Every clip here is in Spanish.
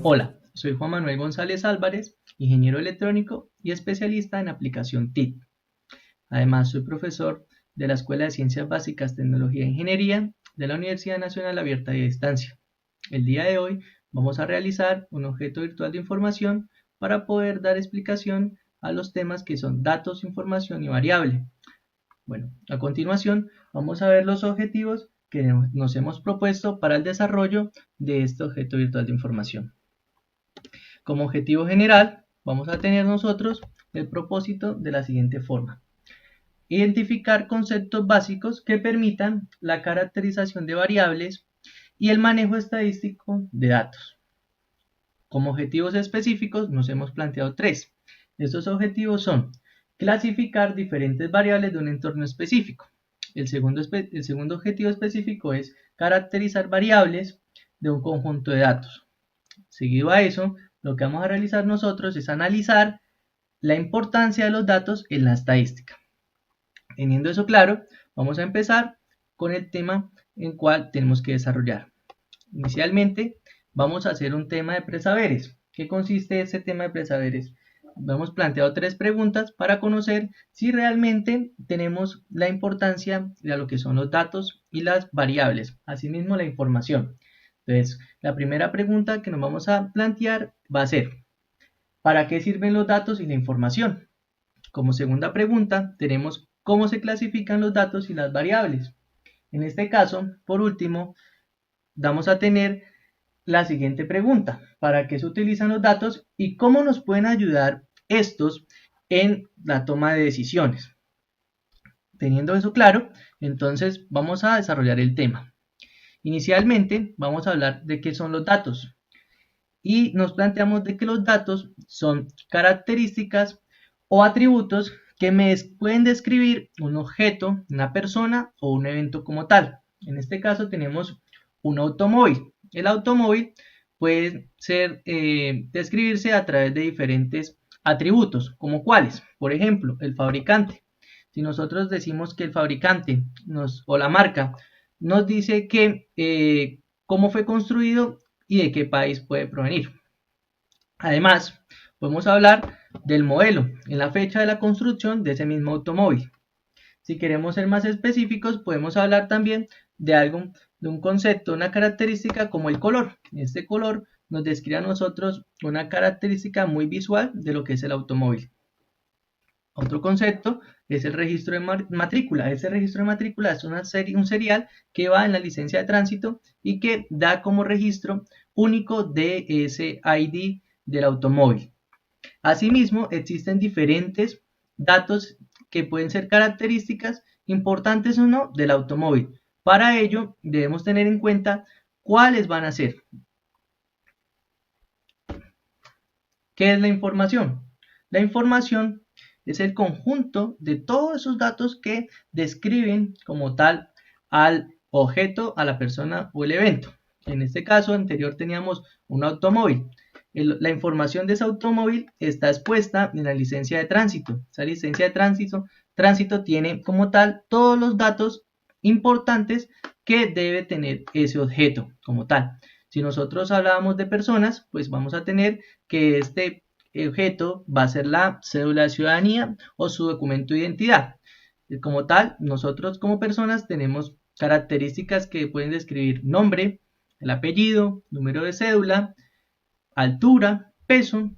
Hola, soy Juan Manuel González Álvarez, ingeniero electrónico y especialista en aplicación TIC. Además, soy profesor de la Escuela de Ciencias Básicas, Tecnología e Ingeniería de la Universidad Nacional Abierta y a Distancia. El día de hoy vamos a realizar un objeto virtual de información para poder dar explicación a los temas que son datos, información y variable. Bueno, a continuación vamos a ver los objetivos que nos hemos propuesto para el desarrollo de este objeto virtual de información. Como objetivo general, vamos a tener nosotros el propósito de la siguiente forma. Identificar conceptos básicos que permitan la caracterización de variables y el manejo estadístico de datos. Como objetivos específicos nos hemos planteado tres. Estos objetivos son clasificar diferentes variables de un entorno específico. El segundo objetivo específico es caracterizar variables de un conjunto de datos. Seguido a eso, lo que vamos a realizar nosotros es analizar la importancia de los datos en la estadística. Teniendo eso claro, vamos a empezar con el tema en cual tenemos que desarrollar. Inicialmente, vamos a hacer un tema de presaberes. ¿Qué consiste ese tema de presaberes? Hemos planteado tres preguntas para conocer si realmente tenemos la importancia de lo que son los datos y las variables, asimismo la información. Entonces, la primera pregunta que nos vamos a plantear va a ser, ¿para qué sirven los datos y la información? Como segunda pregunta, tenemos cómo se clasifican los datos y las variables. En este caso, por último, vamos a tener la siguiente pregunta, ¿para qué se utilizan los datos y cómo nos pueden ayudar estos en la toma de decisiones? Teniendo eso claro, entonces vamos a desarrollar el tema. Inicialmente vamos a hablar de qué son los datos y nos planteamos de que los datos son características o atributos que me pueden describir un objeto, una persona o un evento como tal. En este caso tenemos un automóvil. El automóvil puede describirse a través de diferentes atributos, como cuáles, por ejemplo, el fabricante. Si nosotros decimos que el fabricante o la marca nos dice cómo fue construido y de qué país puede provenir. Además, podemos hablar del modelo, en la fecha de la construcción de ese mismo automóvil. Si queremos ser más específicos, podemos hablar también de un concepto, una característica como el color. Este color nos describe a nosotros una característica muy visual de lo que es el automóvil. Otro concepto es el registro de matrícula. Ese registro de matrícula es un serial que va en la licencia de tránsito y que da como registro único de ese ID del automóvil. Asimismo, existen diferentes datos que pueden ser características importantes o no del automóvil. Para ello, debemos tener en cuenta cuáles van a ser. ¿Qué es la información? La información es el conjunto de todos esos datos que describen como tal al objeto, a la persona o el evento. En este caso anterior teníamos un automóvil. La información de ese automóvil está expuesta en la licencia de tránsito. Esa licencia de tránsito tiene como tal todos los datos importantes que debe tener ese objeto como tal. Si nosotros hablábamos de personas, pues vamos a tener que este objeto va a ser la cédula de ciudadanía o su documento de identidad. Como tal, nosotros como personas tenemos características que pueden describir nombre, el apellido, número de cédula, altura, peso,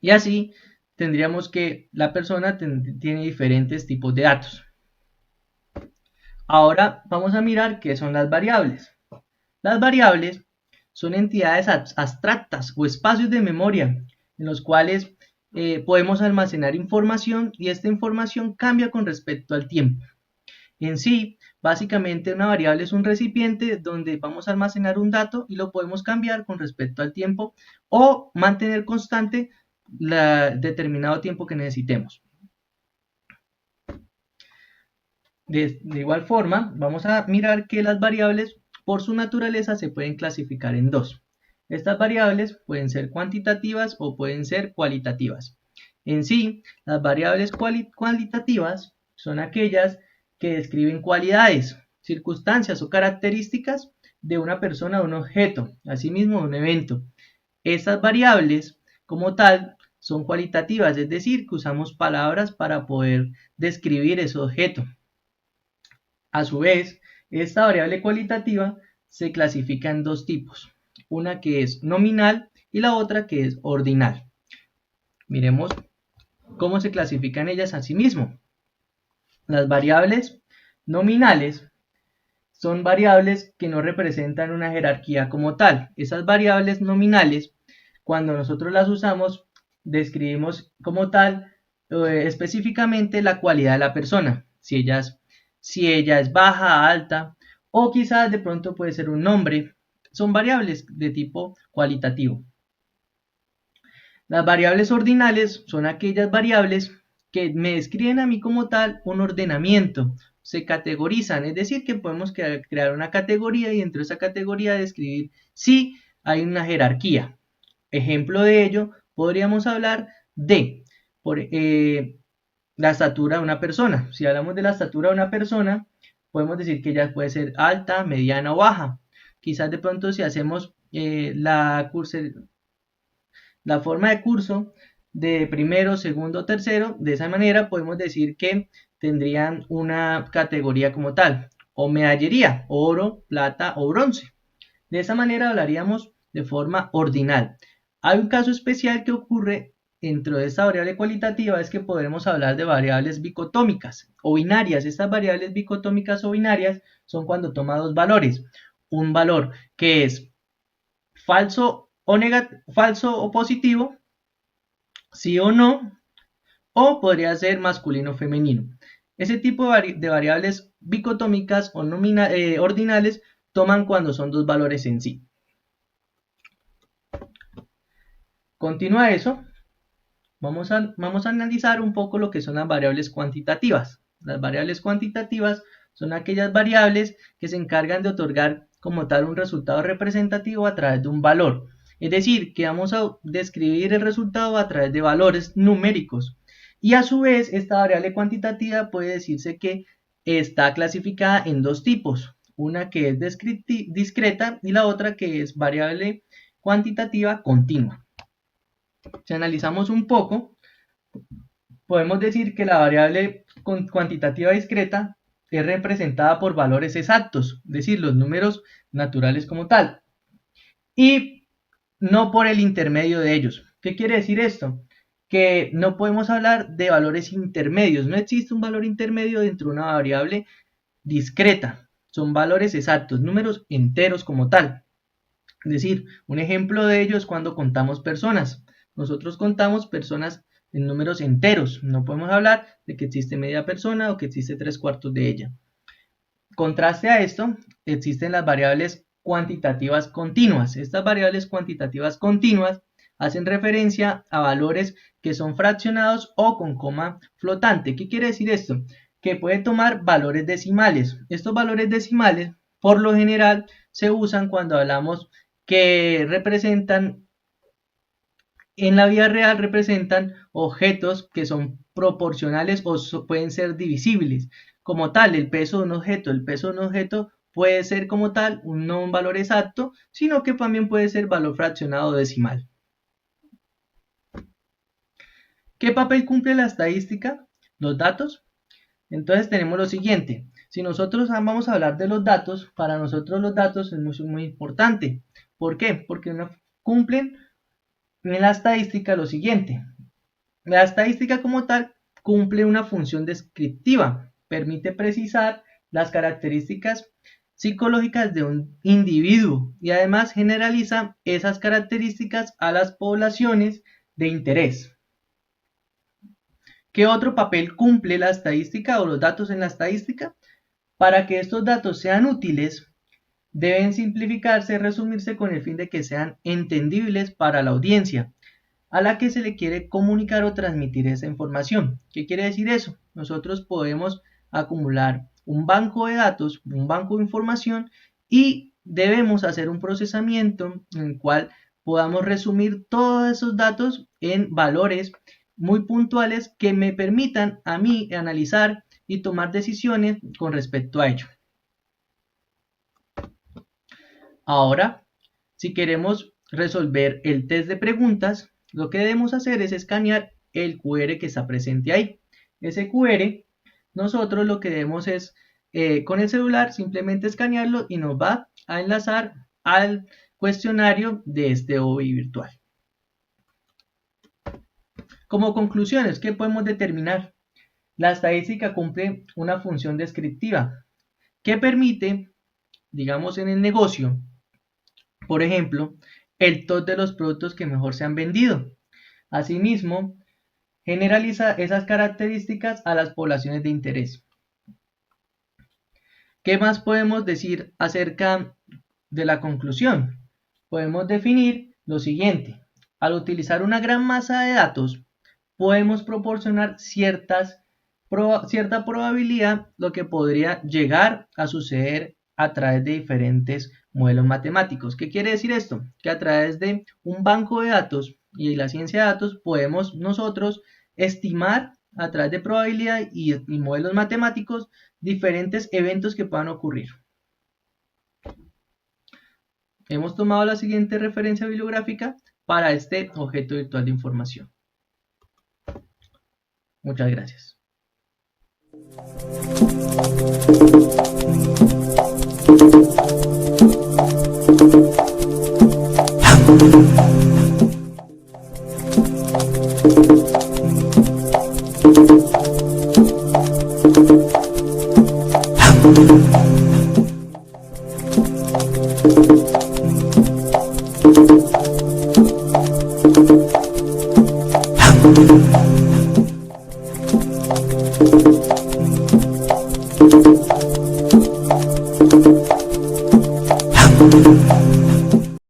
y así tendríamos que la persona tiene diferentes tipos de datos. Ahora vamos a mirar qué son las variables. Las variables son entidades abstractas o espacios de memoria en los cuales podemos almacenar información y esta información cambia con respecto al tiempo. En sí, básicamente una variable es un recipiente donde vamos a almacenar un dato y lo podemos cambiar con respecto al tiempo o mantener constante determinado tiempo que necesitemos. De igual forma, vamos a mirar que las variables por su naturaleza se pueden clasificar en dos. Estas variables pueden ser cuantitativas o pueden ser cualitativas. En sí, las variables cualitativas son aquellas que describen cualidades, circunstancias o características de una persona o un objeto, asimismo de un evento. Estas variables, como tal, son cualitativas, es decir, que usamos palabras para poder describir ese objeto. A su vez, esta variable cualitativa se clasifica en dos tipos, una que es nominal y la otra que es ordinal. Miremos cómo se clasifican ellas a sí mismo. Las variables nominales son variables que no representan una jerarquía como tal. Esas variables nominales, cuando nosotros las usamos, describimos como tal específicamente la cualidad de la persona. Si ella es baja, alta, o quizás de pronto puede ser un nombre. Son variables de tipo cualitativo. Las variables ordinales son aquellas variables que me describen a mí como tal un ordenamiento, se categorizan, es decir, que podemos crear una categoría y dentro de esa categoría describir si hay una jerarquía. Ejemplo de ello, podríamos hablar de la estatura de una persona. Si hablamos de la estatura de una persona, podemos decir que ella puede ser alta, mediana o baja. Quizás de pronto si hacemos la forma de curso de primero, segundo, tercero, de esa manera podemos decir que tendrían una categoría como tal, o medallería, oro, plata o bronce. De esa manera hablaríamos de forma ordinal. Hay un caso especial que ocurre dentro de esta variable cualitativa, es que podremos hablar de variables bicotómicas o binarias. Estas variables bicotómicas o binarias son cuando toma dos valores. Un valor que es falso o positivo, sí o no, o podría ser masculino o femenino. Ese tipo de variables bicotómicas o ordinales toman cuando son dos valores en sí. Continúa eso, vamos a analizar un poco lo que son las variables cuantitativas. Las variables cuantitativas son aquellas variables que se encargan de otorgar como tal un resultado representativo a través de un valor. Es decir, que vamos a describir el resultado a través de valores numéricos. Y a su vez, esta variable cuantitativa puede decirse que está clasificada en dos tipos. Una que es discreta y la otra que es variable cuantitativa continua. Si analizamos un poco, podemos decir que la variable cuantitativa discreta es representada por valores exactos, es decir, los números naturales como tal, y no por el intermedio de ellos. ¿Qué quiere decir esto? Que no podemos hablar de valores intermedios, no existe un valor intermedio dentro de una variable discreta, son valores exactos, números enteros como tal. Es decir, un ejemplo de ello es cuando contamos personas. Nosotros contamos personas en números enteros. No podemos hablar de que existe media persona o que existe 3/4 de ella. Contraste a esto, existen las variables cuantitativas continuas. Estas variables cuantitativas continuas hacen referencia a valores que son fraccionados o con coma flotante. ¿Qué quiere decir esto? Que puede tomar valores decimales. Estos valores decimales, por lo general, se usan cuando hablamos que representan, en la vida real representan objetos que son proporcionales o pueden ser divisibles. Como tal, el peso de un objeto puede ser como tal no un valor exacto, sino que también puede ser valor fraccionado decimal. ¿Qué papel cumple la estadística? Los datos. Entonces tenemos lo siguiente. Si nosotros vamos a hablar de los datos, para nosotros los datos es muy importante. ¿Por qué? Porque cumplen en la estadística lo siguiente. La estadística como tal cumple una función descriptiva, permite precisar las características psicológicas de un individuo y además generaliza esas características a las poblaciones de interés. ¿Qué otro papel cumple la estadística o los datos en la estadística? Para que estos datos sean útiles, deben simplificarse y resumirse con el fin de que sean entendibles para la audiencia a la que se le quiere comunicar o transmitir esa información. ¿Qué quiere decir eso? Nosotros podemos acumular un banco de datos, un banco de información y debemos hacer un procesamiento en el cual podamos resumir todos esos datos en valores muy puntuales que me permitan a mí analizar y tomar decisiones con respecto a ello. Ahora, si queremos resolver el test de preguntas, lo que debemos hacer es escanear el QR que está presente ahí. Ese QR, nosotros lo que debemos es, con el celular, simplemente escanearlo y nos va a enlazar al cuestionario de este OBI virtual. Como conclusiones, ¿qué podemos determinar? La estadística cumple una función descriptiva que permite, digamos en el negocio, por ejemplo, el top de los productos que mejor se han vendido. Asimismo, generaliza esas características a las poblaciones de interés. ¿Qué más podemos decir acerca de la conclusión? Podemos definir lo siguiente. Al utilizar una gran masa de datos, podemos proporcionar cierta probabilidad lo que podría llegar a suceder a través de diferentes modelos matemáticos. ¿Qué quiere decir esto? Que a través de un banco de datos y la ciencia de datos podemos nosotros estimar a través de probabilidad y modelos matemáticos diferentes eventos que puedan ocurrir. Hemos tomado la siguiente referencia bibliográfica para este objeto virtual de información. Muchas gracias.